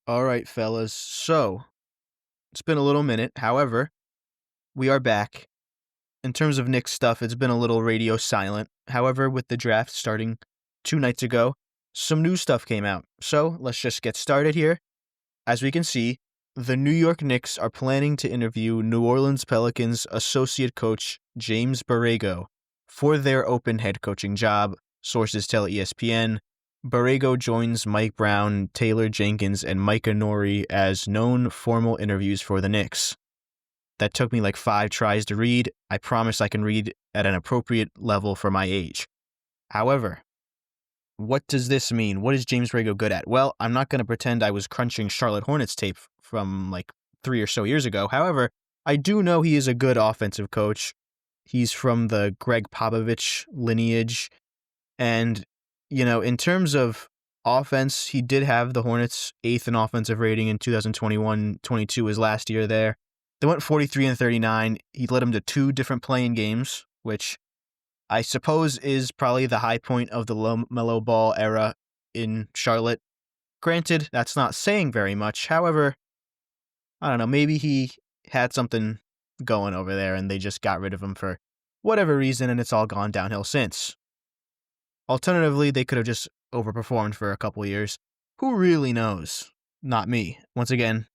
All right, fellas. So, it's been a little minute. However, we are back. In terms of Knicks stuff, it's been a little radio silent. However, with the draft starting 2 nights ago, some new stuff came out. So, let's just get started here. As we can see, the New York Knicks are planning to interview New Orleans Pelicans associate coach James Borrego for their open head coaching job, sources tell ESPN. Borrego joins Mike Brown, Taylor Jenkins, and Micah Nori as known formal interviews for the Knicks. That took me like 5 tries to read. I promise I can read at an appropriate level for my age. However, what does this mean? What is James Borrego good at? Well, I'm not going to pretend I was crunching Charlotte Hornets tape from like 3 or so years ago. However, I do know he is a good offensive coach. He's from the Greg Popovich lineage. And, in terms of offense, he did have the Hornets' 8th in offensive rating in 2021-22 his last year there. They went 43-39. He led them to 2 different play-in games, which I suppose is probably the high point of the LaMelo Ball era in Charlotte. Granted, that's not saying very much. However, I don't know, maybe he had something going over there and they just got rid of him for whatever reason and it's all gone downhill since. Alternatively, they could have just overperformed for a couple years. Who really knows? Not me. Once again,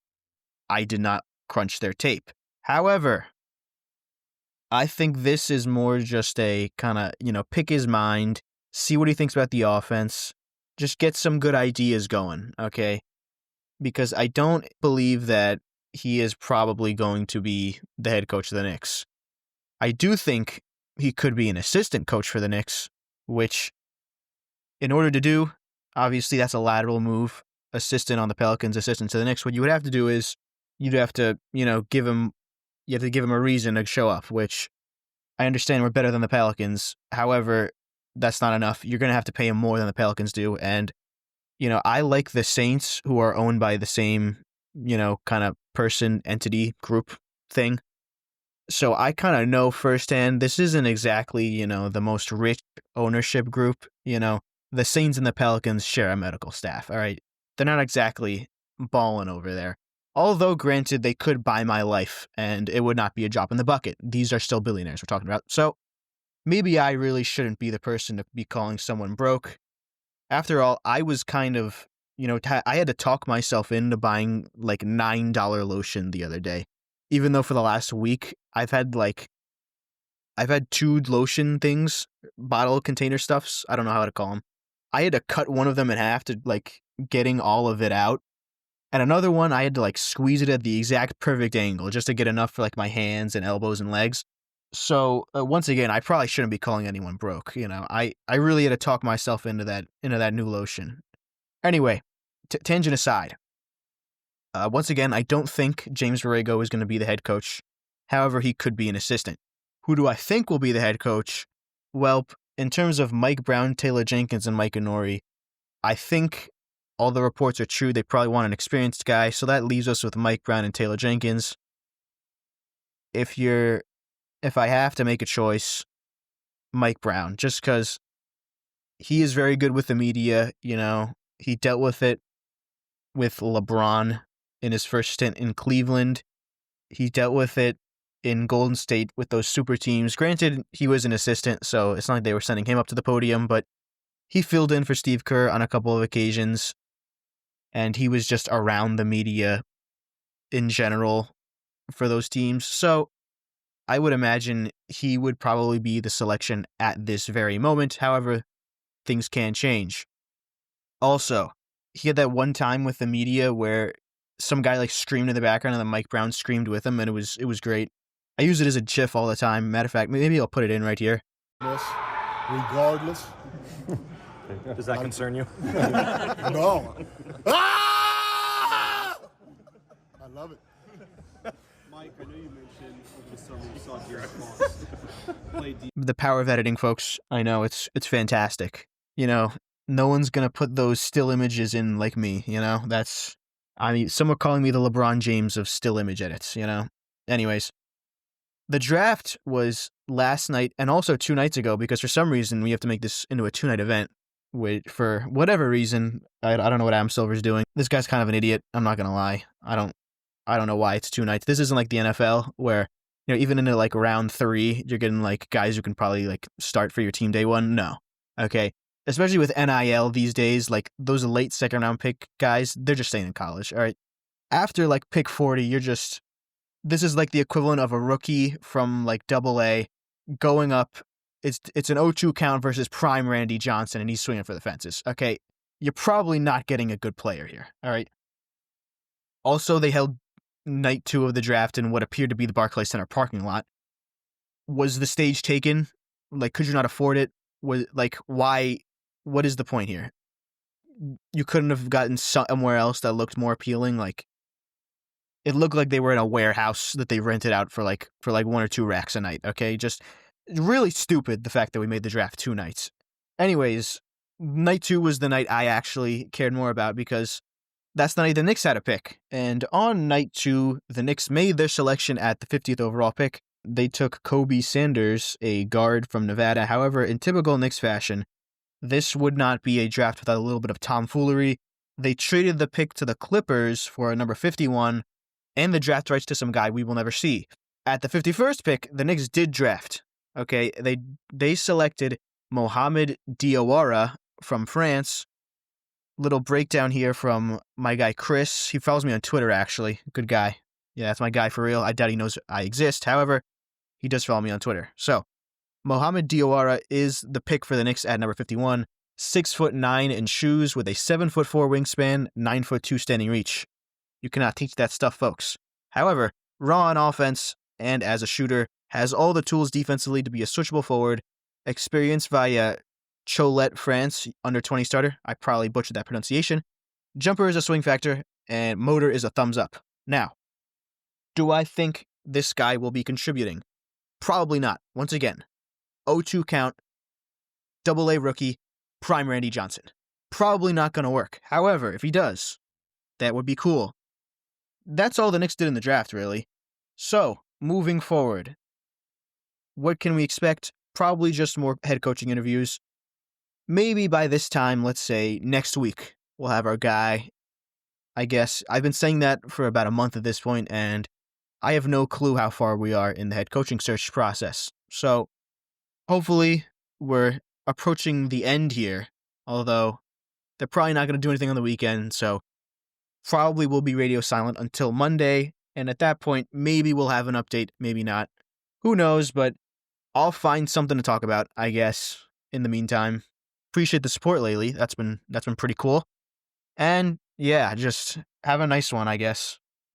I did not crunch their tape. However, I think this is more just a kind of, pick his mind, see what he thinks about the offense, just get some good ideas going, okay? Because I don't believe that he is probably going to be the head coach of the Knicks. I do think he could be an assistant coach for the Knicks, which, in order to do, obviously that's a lateral move, assistant on the Pelicans, assistant to the Knicks. What you would have to do is you'd have to, give him a reason to show up, which I understand we're better than the Pelicans. However, that's not enough. You're going to have to pay him more than the Pelicans do. And, I like the Saints, who are owned by the same, kind of person, entity, group thing. So I kind of know firsthand, this isn't exactly, the most rich ownership group. The Saints and the Pelicans share a medical staff, all right? They're not exactly balling over there. Although, granted, they could buy my life, and it would not be a drop in the bucket. These are still billionaires we're talking about. So, maybe I really shouldn't be the person to be calling someone broke. After all, I was kind of, I had to talk myself into buying like $9 lotion the other day. Even though for the last week, I've had 2 lotion things, bottle container stuffs. I don't know how to call them. I had to cut one of them in half to getting all of it out. And another one, I had to squeeze it at the exact perfect angle just to get enough for my hands and elbows and legs. So once again, I probably shouldn't be calling anyone broke. I really had to talk myself into that new lotion. Anyway, tangent aside. Once again, I don't think James Borrego is going to be the head coach. However, he could be an assistant. Who do I think will be the head coach? Well, in terms of Mike Brown, Taylor Jenkins, and Micah Nori, I think all the reports are true. They probably want an experienced guy, so that leaves us with Mike Brown and Taylor Jenkins. If I have to make a choice, Mike Brown, just because he is very good with the media. He dealt with it with LeBron in his first stint in Cleveland. He dealt with it in Golden State with those super teams. Granted, he was an assistant, so it's not like they were sending him up to the podium, but he filled in for Steve Kerr on a couple of occasions. And he was just around the media in general for those teams. So I would imagine he would probably be the selection at this very moment. However, things can change. Also, he had that one time with the media where some guy screamed in the background and then Mike Brown screamed with him, and it was great. I use it as a GIF all the time. Matter of fact, maybe I'll put it in right here. Regardless. Does that concern you? No. Ah! I love it. Mike, I know you mentioned over the summer you saw De'Aaron Fox play deep. The power of editing, folks. I know, it's fantastic. No one's going to put those still images in like me, some are calling me the LeBron James of still image edits, Anyways, the draft was last night and also 2 nights ago because for some reason we have to make this into a 2-night event. for whatever reason. I don't know what Adam Silver's doing. This guy's kind of an idiot. I'm not gonna lie. I don't know why it's 2 nights. This isn't like the NFL where, even into like round 3, you're getting like guys who can probably like start for your team day 1. No. Okay. Especially with NIL these days, like those late second round pick guys, they're just staying in college. All right. After like pick 40, this is like the equivalent of a rookie from like AA going up. It's an 0-2 count versus prime Randy Johnson, and he's swinging for the fences. Okay. You're probably not getting a good player here. All right. Also, they held night 2 of the draft in what appeared to be the Barclays Center parking lot. Was the stage taken? Like, could you not afford it? Why? What is the point here? You couldn't have gotten somewhere else that looked more appealing. Like, it looked like they were in a warehouse that they rented out for 1 or 2 racks a night. Okay, just really stupid. The fact that we made the draft 2 nights. Anyways, night 2 was the night I actually cared more about because that's the night the Knicks had a pick. And on night 2, the Knicks made their selection at the 50th overall pick. They took Kobe Sanders, a guard from Nevada. However, in typical Knicks fashion, this would not be a draft without a little bit of tomfoolery. They traded the pick to the Clippers for number 51 and the draft rights to some guy we will never see. At the 51st pick, the Knicks did draft. Okay, they selected Mohamed Diawara from France. Little breakdown here from my guy Chris. He follows me on Twitter, actually. Good guy. Yeah, that's my guy for real. I doubt he knows I exist. However, he does follow me on Twitter. So, Mohamed Diawara is the pick for the Knicks at number 51. 6'9" in shoes with a 7'4" wingspan, 9'2" standing reach. You cannot teach that stuff, folks. However, raw on offense and as a shooter, has all the tools defensively to be a switchable forward. Experienced via Cholet, France, under 20 starter. I probably butchered that pronunciation. Jumper is a swing factor, and motor is a thumbs up. Now, do I think this guy will be contributing? Probably not. Once again, 0-2 count, AA rookie, prime Randy Johnson. Probably not going to work. However, if he does, that would be cool. That's all the Knicks did in the draft, really. So, moving forward, what can we expect? Probably just more head coaching interviews. Maybe by this time, let's say next week, we'll have our guy. I guess I've been saying that for about a month at this point, and I have no clue how far we are in the head coaching search process. So, hopefully, we're approaching the end here, although they're probably not going to do anything on the weekend, so probably will be radio silent until Monday, and at that point, maybe we'll have an update, maybe not. Who knows, but I'll find something to talk about, I guess, in the meantime. Appreciate the support lately. That's been pretty cool. And yeah, just have a nice one, I guess.